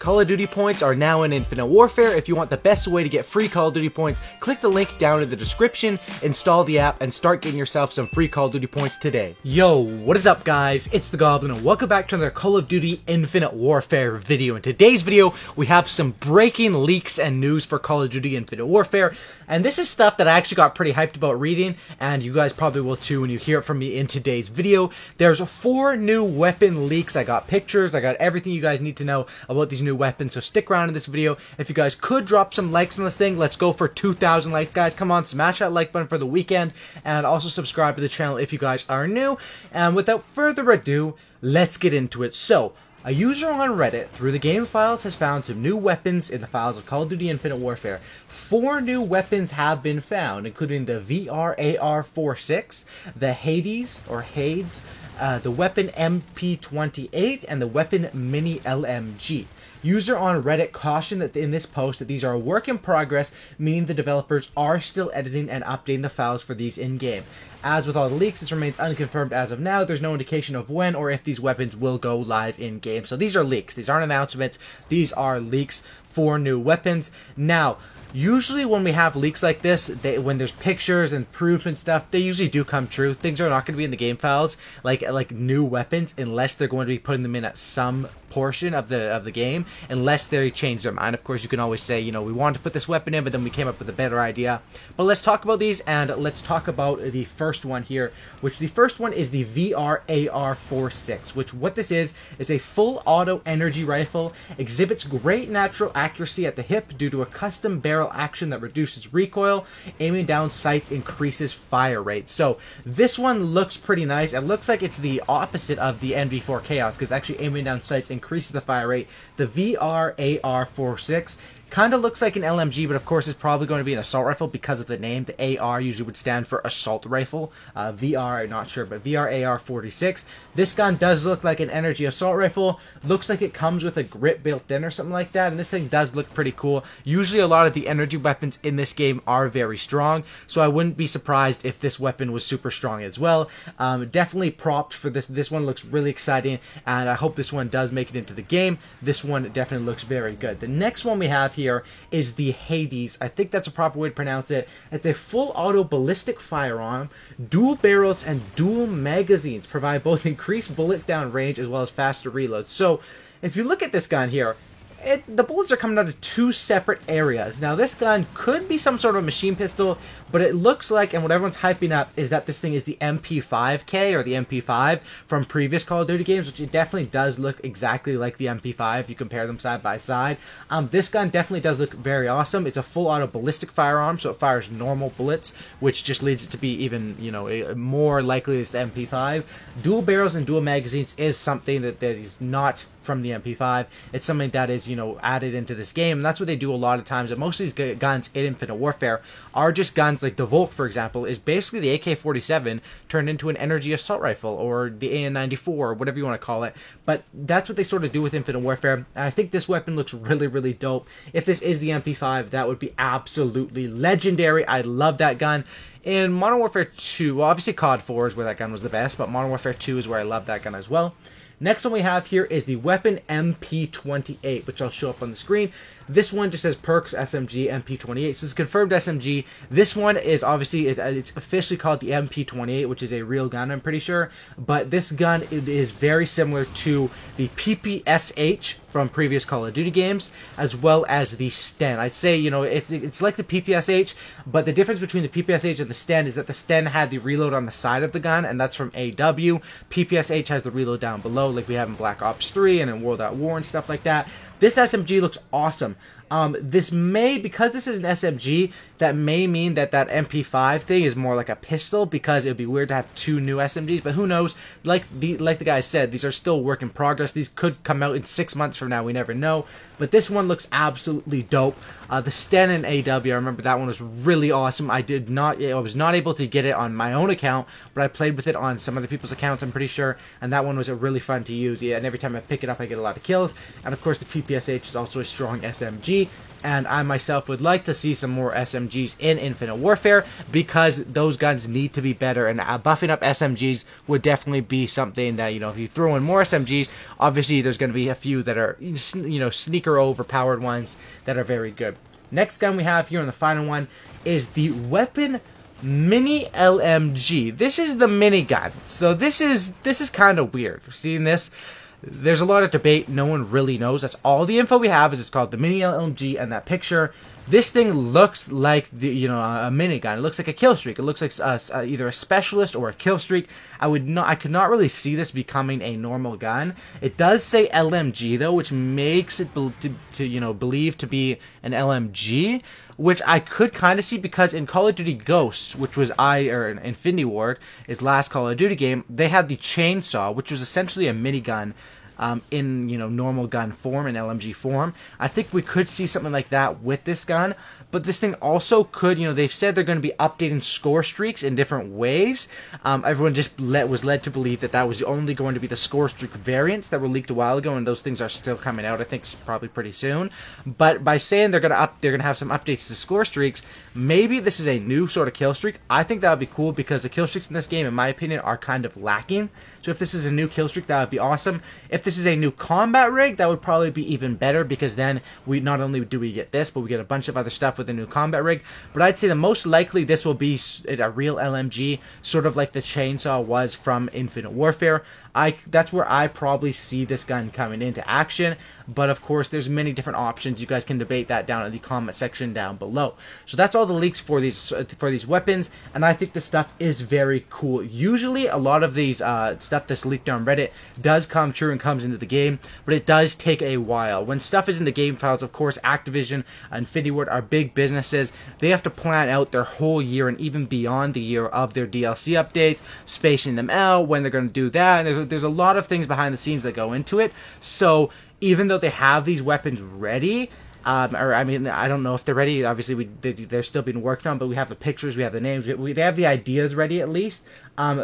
Call of Duty points are now in Infinite Warfare. If you want the best way to get free Call of Duty points, click the link down in the description, install the app, and start getting yourself some free Call of Duty points today. Yo, what is up guys? It's the Goblin, and welcome back to another Call of Duty Infinite Warfare video. In today's video, we have some breaking leaks and news for Call of Duty Infinite Warfare, and this is stuff that I actually got pretty hyped about reading, and you guys probably will too when you hear it from me in today's video. There's 4 new weapon leaks. I got pictures, I got everything you guys need to know about these new weapons, so stick around in this video. If you guys could drop some likes on this thing, let's go for 2,000 likes, guys. Come on, smash that like button for the weekend, and also subscribe to the channel if you guys are new. And without further ado, let's get into it. So, a user on Reddit, through the game files, has found some new weapons in the files of Call of Duty Infinite Warfare. 4 new weapons have been found, including the VR-AR-46, the Hades, or Hades, the weapon MP28, and the weapon Mini LMG. User on Reddit cautioned that in this post that these are a work in progress, meaning the developers are still editing and updating the files for these in-game. As with all the leaks, this remains unconfirmed as of now. There's no indication of when or if these weapons will go live in-game. So these are leaks. These aren't announcements. These are leaks for new weapons. Now, usually when we have leaks like this, when there's pictures and proof and stuff, they usually do come true. Things are not going to be in the game files, like new weapons, unless they're going to be putting them in at some portion of the game, unless they change their mind. Of course, you can always say, you know, we wanted to put this weapon in, but then we came up with a better idea. But let's talk about these, and let's talk about the first one here, which the first one is the VR-AR-46, which what this is a full auto energy rifle, exhibits great natural accuracy at the hip due to a custom barrel action that reduces recoil, aiming down sights increases fire rate. So this one looks pretty nice. It looks like it's the opposite of the NV4 Chaos, because actually aiming down sights increases the fire rate. The VR-AR-46 kind of looks like an LMG, but of course it's probably going to be an assault rifle because of the name. The AR usually would stand for assault rifle. VR, I'm not sure, but VR-AR-46. This gun does look like an energy assault rifle. Looks like it comes with a grip built in or something like that, and this thing does look pretty cool. Usually a lot of the energy weapons in this game are very strong, so I wouldn't be surprised if this weapon was super strong as well. Definitely props for this. This one looks really exciting, and I hope this one does make it into the game. This one definitely looks very good. The next one we have here is the Hades. I think that's a proper way to pronounce it. It's a full auto ballistic firearm. Dual barrels and dual magazines provide both increased bullets down range as well as faster reloads. So if you look at this gun here, the bullets are coming out of 2 separate areas. Now this gun could be some sort of machine pistol, but it looks like, and what everyone's hyping up, is that this thing is the MP5K or the MP5 from previous Call of Duty games, which it definitely does look exactly like the MP5 if you compare them side by side. This gun definitely does look very awesome. It's a full auto ballistic firearm, so it fires normal bullets, which just leads it to be even, you know, more likely as the MP5. Dual barrels and dual magazines is something that is not from the MP5. It's something that is, you know, added into this game, and that's what they do a lot of times. And most of these guns in Infinite Warfare are just guns like the Volk, for example, is basically the AK-47 turned into an energy assault rifle, or the AN-94, or whatever you want to call it. But that's what they sort of do with Infinite Warfare, and I think this weapon looks really, really dope. If this is the MP5, that would be absolutely legendary. I love that gun. In Modern Warfare 2, well, obviously COD 4 is where that gun was the best, but Modern Warfare 2 is where I love that gun as well. Next one we have here is the weapon MP28, which I'll show up on the screen. This one just says Perks SMG MP28, so it's confirmed SMG. This one is obviously, it's officially called the MP28, which is a real gun, I'm pretty sure. But this gun is very similar to the PPSH from previous Call of Duty games, as well as the Sten. I'd say, you know, it's like the PPSH, but the difference between the PPSH and the Sten is that the Sten had the reload on the side of the gun, and that's from AW. PPSH has the reload down below, like we have in Black Ops 3 and in World at War and stuff like that. This SMG looks awesome. This may, because this is an SMG, that may mean that that MP5 thing is more like a pistol, because it would be weird to have 2 new SMGs, but who knows? Like the guy said, these are still work in progress. These could come out in 6 months from now, we never know. But this one looks absolutely dope. The Sten and AW, I remember that one was really awesome. I was not able to get it on my own account, but I played with it on some other people's accounts, I'm pretty sure, and that one was really fun to use. Yeah, and every time I pick it up, I get a lot of kills. And of course, the PPSH is also a strong SMG. SMG. And I myself would like to see some more SMGs in Infinite Warfare because those guns need to be better, and buffing up SMGs would definitely be something that, if you throw in more SMGs, obviously there's going to be a few that are, sneaker overpowered ones that are very good. Next gun we have here, and the final one, is the Weapon Mini LMG. This is the minigun, so this is kind of weird. Seeing this, there's a lot of debate. No one really knows. That's all the info we have. Is it's called the Mini LMG, and that picture. This thing looks like a minigun. It looks like a kill streak. It looks like either a specialist or a kill streak. I could not really see this becoming a normal gun. It does say LMG though, which makes it believed to be an LMG, which I could kind of see because in Call of Duty Ghosts, which was Infinity Ward, his last Call of Duty game, they had the chainsaw, which was essentially a minigun. In normal gun form, in LMG form. I think we could see something like that with this gun, but this thing also could, they've said they're going to be updating score streaks in different ways. Everyone just was led to believe that was only going to be the score streak variants that were leaked a while ago, and those things are still coming out, I think, probably pretty soon. But by saying they're going to have some updates to score streaks, maybe this is a new sort of kill streak. I think that would be cool because the kill streaks in this game, in my opinion, are kind of lacking. So if this is a new kill streak, that would be awesome. If this is a new combat rig, that would probably be even better because then we not only do we get this, but we get a bunch of other stuff with the new combat rig. But I'd say the most likely this will be a real LMG, sort of like the chainsaw was from Infinite Warfare. That's where I probably see this gun coming into action. But of course, there's many different options. You guys can debate that down in the comment section down below. So that's all the leaks for these weapons, and I think this stuff is very cool. Usually, a lot of these stuff that's leaked on Reddit does come true and comes into the game, but it does take a while. When stuff is in the game files, of course, Activision and Infinity Ward are big businesses. They have to plan out their whole year and even beyond the year of their DLC updates, spacing them out, when they're going to do that, and there's a lot of things behind the scenes that go into it. So even though they have these weapons ready, I don't know if they're ready. Obviously, they're still being worked on, but we have the pictures, we have the names, they have the ideas ready at least.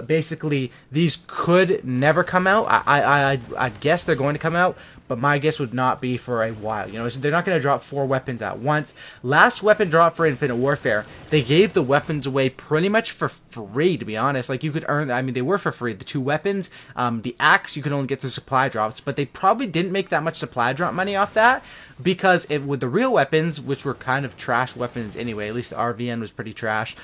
Basically, these could never come out. I guess they're going to come out, but my guess would not be for a while. They're not going to drop 4 weapons at once. Last weapon drop for Infinite Warfare, they gave the weapons away pretty much for free, to be honest. Like, you could earn, they were for free. The 2 weapons, the axe, you could only get through supply drops, but they probably didn't make that much supply drop money off that because with the real weapons, which were kind of trash weapons anyway, at least the RVN was pretty trash,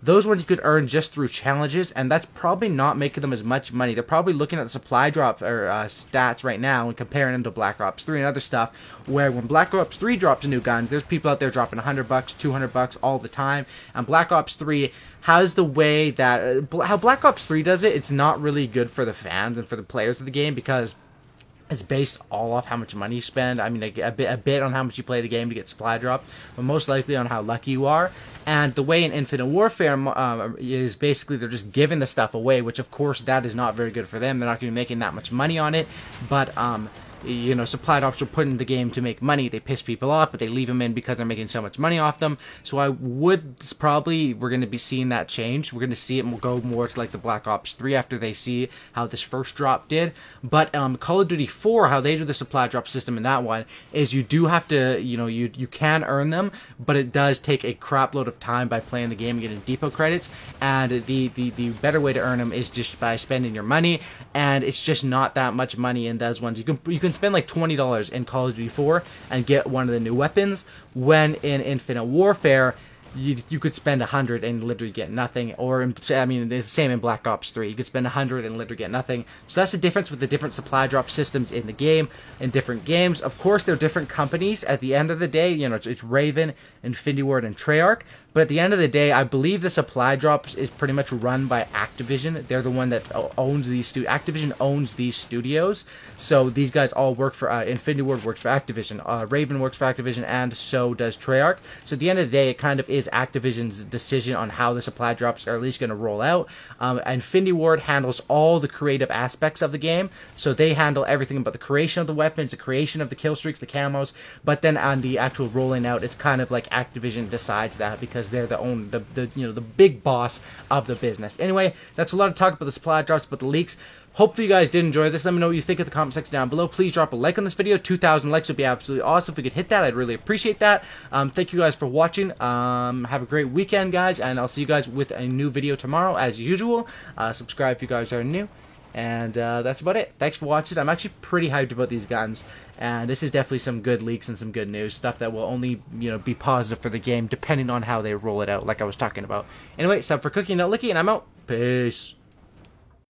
those ones you could earn just through challenges, and that's probably not making them as much money. They're probably looking at the supply drop stats right now and comparing them to Black Ops 3 and other stuff, where when Black Ops 3 drops new guns, there's people out there dropping $100, $200 all the time, and Black Ops 3 has the way that, how Black Ops 3 does it, it's not really good for the fans and for the players of the game because it's based all off how much money you spend. A bit on how much you play the game to get supply dropped, but most likely on how lucky you are. And the way in Infinite Warfare is basically they're just giving the stuff away, which of course that is not very good for them. They're not going to be making that much money on it, but supply drops are put in the game to make money. They piss people off, but they leave them in because they're making so much money off them. So we're going to be seeing that change. We're going to see it go more to like the Black Ops 3 after they see how this first drop did. But Call of Duty 4, how they do the supply drop system in that one is you do have to, you can earn them, but it does take a crap load of time by playing the game and getting depot credits. And the better way to earn them is just by spending your money, and it's just not that much money in those ones. You can spend like $20 in Call of Duty 4 and get one of the new weapons, when in Infinite Warfare you could spend 100 and literally get nothing. Or it's the same in Black Ops 3. You could spend 100 and literally get nothing. So that's the difference with the different supply drop systems in the game, in different games. Of course, they're different companies. At the end of the day, it's Raven, Infinity Ward, and Treyarch. But at the end of the day, I believe the supply drops is pretty much run by Activision. They're the one that owns these Activision owns these studios. So these guys all work for Infinity Ward works for Activision, Raven works for Activision, and so does Treyarch. So at the end of the day, it kind of is Activision's decision on how the supply drops are at least going to roll out. Infinity Ward handles all the creative aspects of the game. So they handle everything about the creation of the weapons, the creation of the kill streaks, the camos. But then on the actual rolling out, it's kind of like Activision decides that because they're the big boss of the business. Anyway, that's a lot of talk about the supply drops, but the leaks. hopefully you guys did enjoy this. Let me know what you think in the comment section down below. Please drop a like on this video. 2,000 likes would be absolutely awesome. If we could hit that, I'd really appreciate that. Thank you guys for watching. Have a great weekend, guys, and I'll see you guys with a new video tomorrow, as usual. Subscribe if you guys are new. And that's about it. Thanks for watching. I'm actually pretty hyped about these guns, and this is definitely some good leaks and some good news, stuff that will only, you know, be positive for the game depending on how they roll it out, like I was talking about. Anyway, sub for Cookie Not Licky, and I'm out. Peace.